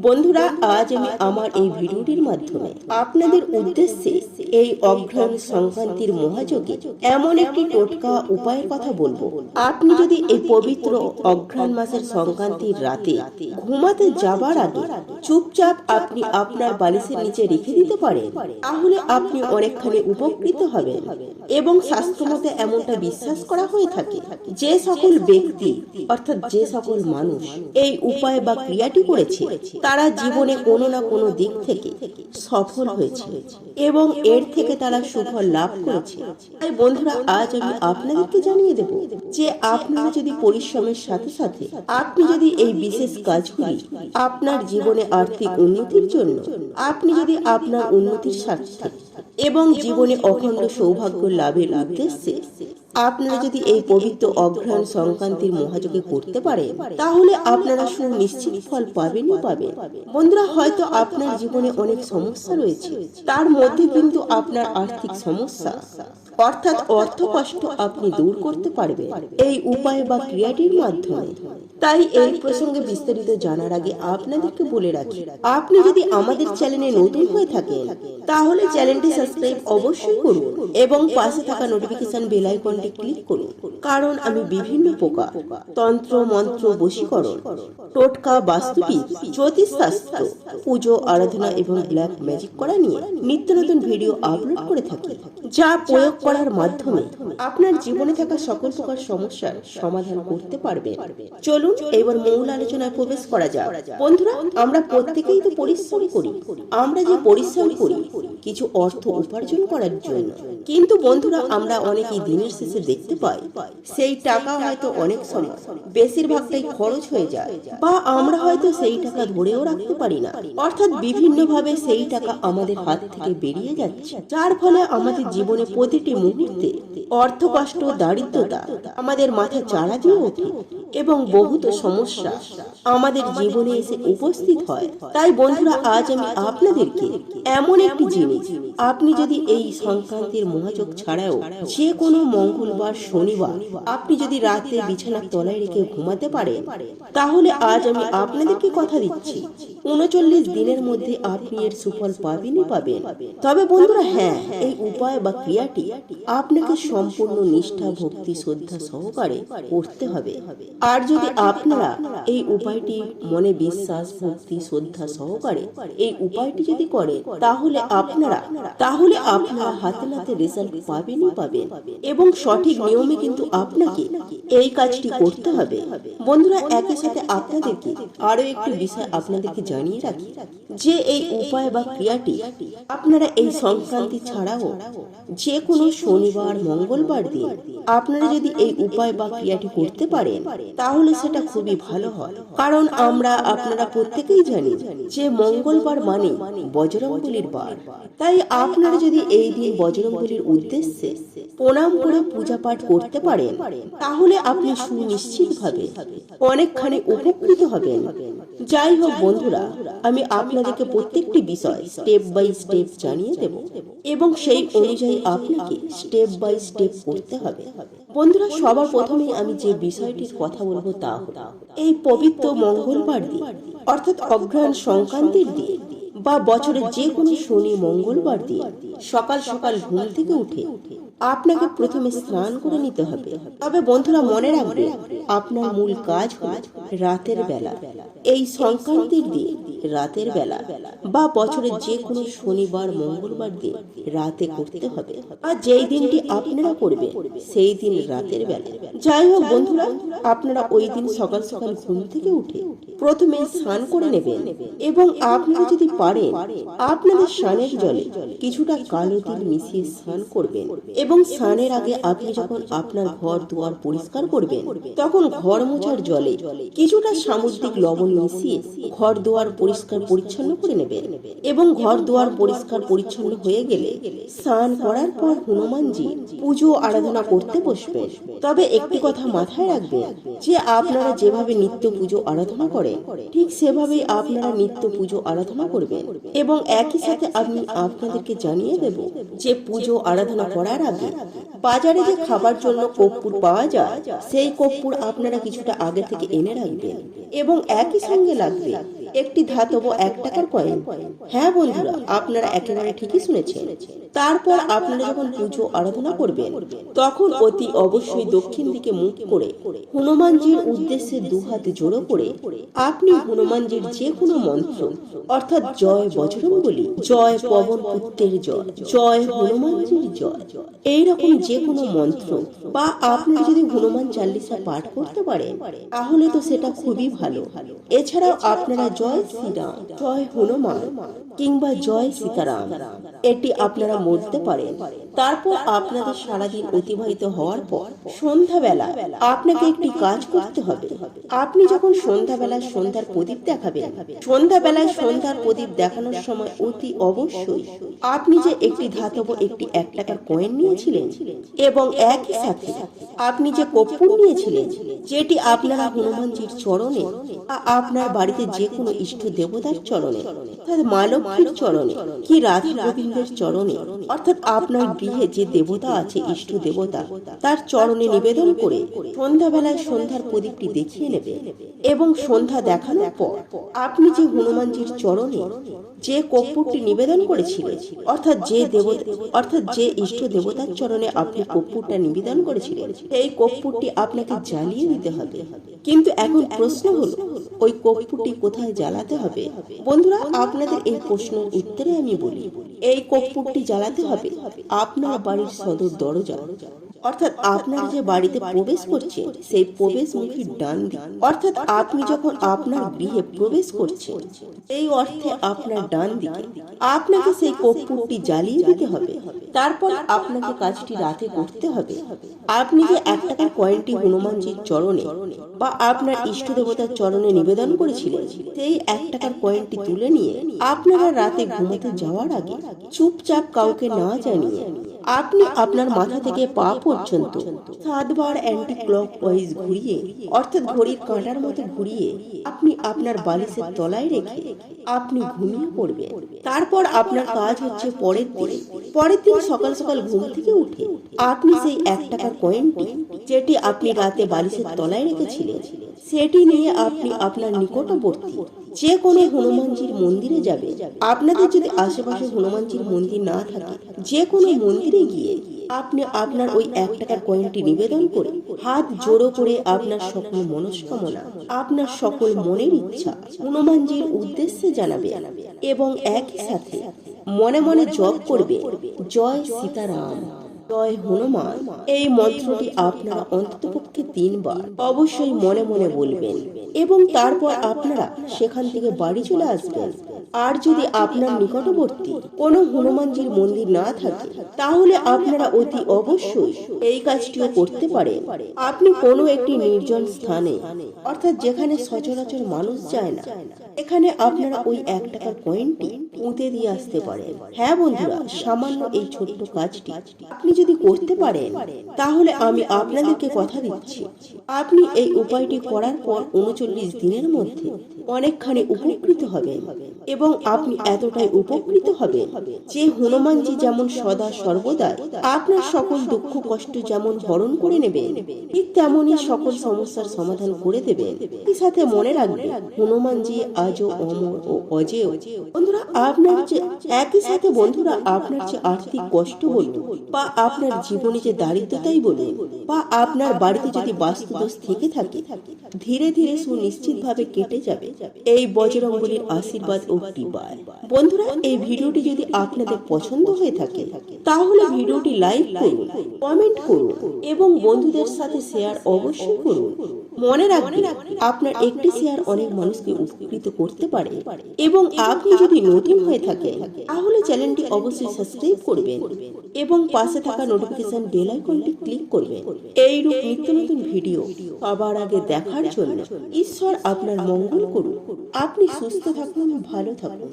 বন্ধুরা, আজ আমি আমার এই ভিডিওটির মাধ্যমে আপনাদের উদ্দেশ্যে এই অগ্রহায়ণ সংক্রান্তির মহাযোগে এমন একটি টোটকা উপায়ের কথা বলবো। আপনি যদি এই পবিত্র অগ্রহায়ণ মাসের সংক্রান্তির রাতে ঘুমাতে যাবার আগে চুপচাপ আপনি আপনার বালিশের নিচে রেখে দিতে পারেন, তাহলে আপনি অনেকখানি উপকৃত হবেন। এবং শাস্ত্রমতে এমনটা বিশ্বাস করা হয়ে থাকে যে সকল ব্যক্তি অর্থাৎ যে সকল মানুষ এই উপায় বা ক্রিয়াটি করেছে তারা জীবনে কোনো না কোনো দিক থেকে সফল হয়েছে এবং এর থেকে তারা সুফল লাভ করেছে। তাই বন্ধুরা, আজ আমি আপনাদেরকে জানিয়ে দেব যে আপনারা যদি পরিশ্রমের সাথে সাথে আপনি যদি এই বিশেষ কাজগুলি আপনার জীবনে আর্থিক উন্নতির জন্য, আপনি যদি আপনার উন্নতির স্বার্থে এবং জীবনে অখণ্ড সৌভাগ্য লাভের উদ্দেশ্যে আপনারা যদি এই পবিত্র অগ্রহায়ণ সংক্রান্তির মহাযোগে করতে পারেন, তাহলে আপনারা সুনিশ্চিত ফল পাবেনই পাবেন। বন্ধুরা, হয়তো আপনার জীবনে অনেক সমস্যা রয়েছে, তার মধ্যে কিন্তু আপনার আর্থিক সমস্যা অর্থাৎ অর্থ কষ্ট আপনি দূর করতে পারবেন এই উপায় বা ক্রিয়াটির মাধ্যমে। তাই এই প্রসঙ্গে বিস্তারিত জানার আগে আপনাদেরকে বলে রাখি, আপনি যদি আমাদের চ্যানেলে নতুন হয়ে থাকেন তাহলে চ্যানেলটি সাবস্ক্রাইব অবশ্যই করুন এবং পাশে থাকা নোটিফিকেশন বেল আইকনটি ক্লিক করুন, কারণ আমি বিভিন্ন প্রকার তন্ত্র মন্ত্র, বশীকরণ, টোটকা, বাস্তুবিদ, জ্যোতিষশাস্ত্র, পুজো আরাধনা এবং ব্ল্যাক ম্যাজিক করা নিয়ে নিত্য নতুন ভিডিও আপলোড করে থাকি, যা প্রয়োগ করার মাধ্যমে আপনার জীবনে থাকা সকল প্রকার সমস্যার সমাধান করতে পারবেন। চলুন এবার মূল আলোচনায় প্রবেশ করা যাক। বন্ধুরা, আমরা প্রত্যেকেই তো পরিশ্রম করি। আমরা যে পরিশ্রম করি কিছু অর্থ উপার্জন করার জন্য, কিন্তু বন্ধুরা আমরা অনেকেই দিনের শেষে দেখতে পাই সেই টাকা হয়তো অনেক সময় বেশিরভাগটাই খরচ হয়ে যায়, বা আমরা হয়তো সেই টাকা ধরেও রাখতে পারি না, অর্থাৎ বিভিন্ন ভাবে সেই টাকা আমাদের হাত থেকে বেরিয়ে যাচ্ছে, যার ফলে আমাদের জীবনে প্রতিটি মুহূর্তে অর্থ কষ্ট, দারিদ্রতা আমাদের মাথা চাড়া দিয়ে ওঠে এবং বহুত সমস্যা আমাদের জীবনে এসে উপস্থিত হয়। তাই বন্ধুরা, আজ আমি আপনাদেরকে এমন একটি জিনিস, আপনি যদি এই সংক্রান্তির মহাযোগ ছাড়াও যে কোনো মঙ্গলবার, শনিবার আপনি যদি রাতে বিছানার তলায় রেখে ঘুমাতে পারেন, তাহলে আজ আমি আপনাদেরকে কথা দিচ্ছি 39 দিনের মধ্যে আপনি এর সুফল পাবেনই পাবেন। তবে বন্ধুরা, হ্যাঁ, এই উপায় বা ক্রিয়াটি আপনাকে সম্পূর্ণ নিষ্ঠা, ভক্তি, শ্রদ্ধা সহকারে করতে হবে। আর যদি আপনারা এই উপায়টি মনে বিশ্বাস, ভক্তি, শ্রদ্ধা সহকারে এই উপায়টি যদি করেন, তাহলে আপনারা হাতে নাতে রেজাল্ট পাবেনই পাবেন এবং সঠিক নিয়মে কিন্তু আপনাকে এই কাজটি করতে হবে। বন্ধুরা, একই সাথে আপনাদেরকে আরো একটি বিষয় আপনাদেরকে জানিয়ে রাখি যে এই উপায় বা ক্রিয়াটি আপনারা এই সংক্রান্তি ছাড়াও যে কোনো শনিবার, মঙ্গলবার দিন আপনারা যদি এই উপায় বা ক্রিয়াটি করতে পারেন, তাহলে সেটা খুবই ভালো হয়। কারণ আপনারা প্রত্যেকেই জানি যে মঙ্গলবার মানে বজরংবলীর বার। তাই আপনারা যদি এই দিন বজরংবলীর উদ্দেশ্যে প্রণাম করে পূজা পাঠ করতে পারেন, তাহলে আপনি সুনিশ্চিতভাবে অনেকখানি উপকৃত হবেন। যাই হোক বন্ধুরা, আমি আপনাদেরকে প্রত্যেকটি বিষয় স্টেপ বাই স্টেপ জানিয়ে দেব এবং সেই অনুযায়ী আপনাকে স্টেপ বাই স্টেপ করতে হবে। বন্ধুরা, সবার প্রথমেই আমি যে বিষয়টির কথা বলবো তা হলো এই পবিত্র মঙ্গলবার দিন অর্থাৎ অগ্রহায়ণ সংক্রান্তির দিন বা বছরের যে কোনো শনি, মঙ্গলবার দিন সকাল সকাল ঘুম থেকে উঠে আপনাকে প্রথমে স্নান করে নিতে হবে। তবে বন্ধুরা মনে রাখবেন, আপনার মূল কাজ হলো রাতের বেলা, এই সংক্রান্তির দিন রাতের বেলা বা বছরের যে কোনো শনিবার, মঙ্গলবার দিন রাতে করতে হবে। আর যেই দিনটি আপনারা করবেন সেই দিন রাতের বেলা। যাই হোক বন্ধুরা, আপনারা ওই দিন সকাল সকাল ঘুম থেকে উঠে প্রথমে স্নান করে নেবেন এবং আপনারা যদি পারেন আপনাদের স্নানের জলে কিছুটা কালো তিল মিশিয়ে স্নান করবেন এবং স্নানের আগে আপনি যখন আপনার ঘর দুয়ার পরিষ্কার করবেন, তখন ঘর মোছার জলে কিছুটা সামুদ্রিক লবণ মিশিয়ে ঘর দুয়ার পরিষ্কার পরিচ্ছন্ন করে নেবেন এবং ঘর দুয়ার পরিষ্কার পরিচ্ছন্ন হয়ে গেলে স্নান করার পর হনুমানজি পুজো আরাধনা করতে বসবেন। তবে একটি কথা মাথায় রাখবেন যে আপনারা যেভাবে নিত্য পুজো আরাধনা করেন ঠিক সেভাবেই আপনারা নিত্য পুজো আরাধনা করবেন। এবং একই সাথে আমি আপনাদেরকে জানিয়ে দেব যে পুজো আরাধনা করার আগে বাজারে যে খাবার জন্য কর্পূর পাওয়া যায় সেই কর্পূর আপনারা কিছুটা আগে থেকে এনে রাখবেন এবং একই সঙ্গে লাগবে একটি ধাতব 1 টাকার কয়েন। হ্যাঁ বন্ধুরা, আপনারা একেবারে ঠিকই শুনেছেন। তারপর আপনারা যখন পুজো আরাধনা করবেন, তখন অতি অবশ্যই দক্ষিণ দিকে মুখ করে হনুমানজির উদ্দেশ্যে দুহাত জোড়ো করে আপনি হনুমানজির যে কোনো মন্ত্র, অর্থাৎ জয় বজরংবলী, জয় পবন পুত্রের জয়, জয় হনুমানজির জয়, এইরকম যে কোনো মন্ত্র, বা আপনি যদি হনুমান চালিসা পাঠ করতে পারেন তাহলে তো সেটা খুবই ভালো। এছাড়াও আপনারা জয় শ্রীরাম, জয় হনুমান কিংবা জয় সীতারাম এটি আপনারা বলতে পারেন। তারপর আপনাদের সারাদিন অতিবাহিত হওয়ার পর সন্ধ্যাবেলা আপনাকে একটি কাজ করতে হবে। আপনি যখন সন্ধ্যাবেলায় সন্ধ্যার প্রদীপ দেখাবেন, সন্ধ্যাবেলায় সন্ধ্যার প্রদীপ দেখানোর সময় অতি অবশ্যই আপনি যে একটি ধাতব একটি 1 টাকার কয়েন নিয়েছিলেন এবং একই সাথে আপনি যে কর্পূর নিয়েছিলেন, যেটি আপনারা হনুমানজির চরণে, আপনার বাড়িতে যে কোনো ইষ্ট দেবতার চরণে, অর্থাৎ মা লক্ষ্মীর চরণে কি রাধা গোবিন্দের চরণে, অর্থাৎ আপনার গৃহে যে দেবতা আছে ইষ্ট দেবতা, তার চরণে নিবেদন করে সন্ধ্যাবেলায় সন্ধ্যার প্রদীপটি দেখিয়ে নেবে। এবং সন্ধ্যা দেখানোর পর আপনি যে হনুমানজির চরণে যে কর্পূরটি নিবেদন করেছিলেন, অর্থাৎ যে ইষ্ট দেবতার চরণে আপনি কর্পূরটা নিবেদন করেছিলেন, এই কর্পূরটি আপনাকে জ্বালিয়ে দিতে হবে। কিন্তু এখন প্রশ্ন হলো, ওই কর্পূরটি কোথায় জ্বালাতে হবে? বন্ধুরা, আপনাদের এই প্রশ্নের উত্তরে আমি বলি, এই কর্পূরটি জ্বালাতে হবে আপনার বাড়ির সদর দরজা, অর্থাৎ আপনার যে বাড়িতে প্রবেশ করছে সেই প্রবেশমুখীর ডান দিক, অর্থাৎ আপনি যখন আপনার গৃহে প্রবেশ করছেন এই অর্থে আপনার ডান দিকে আপনাকে সেই কর্পূরটি জ্বালিয়ে দিতে হবে। তারপর আপনাকে কাজটি রাতে করতে হবে। আপনি যে 1 টাকার কয়েনটি হনুমানজির চরণে বা আপনার ইষ্ট দেবতার চরণে নিবেদন করেছিলেন, সেই 1 টাকার কয়েনটি তুলে নিয়ে আপনারা রাতে ঘুমাতে যাওয়ার আগে চুপচাপ কাউকে না জানিয়ে আপনি আপনার মাথা থেকে পা পর্যন্ত 7 বার অ্যান্টি ক্লকওয়াইজ ঘুরিয়ে, অর্থাৎ ঘড়ির কাঁটার মতো ঘুরিয়ে আপনি আপনার বালিশের তলায় রেখে আপনি ঘুমিয়ে পড়বেন। তারপর আপনার কাজ হচ্ছে পরের দিন সকাল সকাল ঘুম থেকে উঠে আপনি সেই 1 টাকার কয়েনটি, যেটি আপনি রাতে বালিশের তলায় রেখেছিলেন, সেটি নিয়ে আপনি আপনার নিকটবর্তী যে কোনো হনুমানজির মন্দিরে যাবে। আপনাদের যদি আশেপাশে হনুমানজির মন্দির না থাকে, যে কোনো মন্দিরে গিয়ে আপনি আপনার ওই 1 টাকার কয়েনটি নিবেদন করে হাত জোড়ো করে আপনার সকল মনস্কামনা, আপনার সকল মনের ইচ্ছা হনুমানজির উদ্দেশ্যে জানাবে এবং একই সাথে মনে মনে জপ করবে জয় সীতারাম, জয় হনুমান। এই মন্ত্রটি আপনারা অন্ততপক্ষে 3 বার অবশ্যই মনে মনে বলবেন এবং তারপর আপনারা সেখান থেকে বাড়ি চলে আসবেন। আর যদি আপনার নিকটবর্তী কোনো হনুমানজির মন্দির না থাকে, তাহলে আপনারা অতি অবশ্যই এই কাজটিও করতে পারেন। আপনি কোনো একটি নির্জন স্থানে, অর্থাৎ যেখানে সচরাচর মানুষ যায় না, এখানে আপনারা ওই 1 টাকার কয়েনটি পুঁতে দিয়ে আসতে পারেন। হ্যাঁ বন্ধুরা, সামান্য এই ছোট্ট কাজটি আপনি যদি করতে পারেন, তাহলে আমি আপনাদেরকে কথা দিচ্ছি, আপনি এই উপায়টি করার পর 39 দিনের মধ্যে অনেকখানি উপকৃত হবেন। এবং আপনি এতটাই উপকৃত হবেন যে হনুমানজি যেমন সদা সর্বদা আপনার সকল দুঃখ কষ্ট যেমন হরণ করে নেবেন, ঠিক তেমনই সকল সমস্যার সমাধান করে দেবেন। এই সাথে মনে রাখবেন, হনুমানজি আজও অমর ও অজেয়। বন্ধুরা, আপনার যে একই সাথে বন্ধুরা আপনার যে আর্থিক কষ্ট বলুন, বা আপনার জীবনে যে দারিদ্রতাই বলুন, বা আপনার বাড়িতে যদি বাস্তুদোষ থেকে থাকে, ধীরে ধীরে সুনিশ্চিত ভাবে কেটে যাবে এই বজরংবলীর আশীর্বাদ ও কৃপায়। বন্ধুরা, এই ভিডিওটি যদি আপনাদের পছন্দ হয়ে থাকে, তাহলে ভিডিওটি লাইক করুন, কমেন্ট করুন এবং বন্ধুদের সাথে শেয়ার অবশ্যই করুন। মনে রাখবেন, আপনার একটি শেয়ার অনেক মানুষকে উপকৃত করতে পারে। এবং আপনি যদি নতুন হয়ে থাকেন, তাহলে চ্যানেলটি অবশ্যই সাবস্ক্রাইব করবেন এবং পাশে থাকা নোটিফিকেশন বেল আইকনটি ক্লিক করবেন। এইরূপ নিত্য নতুন ভিডিও সবার আগে দেখার জন্য ঈশ্বর আপনার মঙ্গল করুন। আপনি সুস্থ থাকুন, ভালো থাকুন।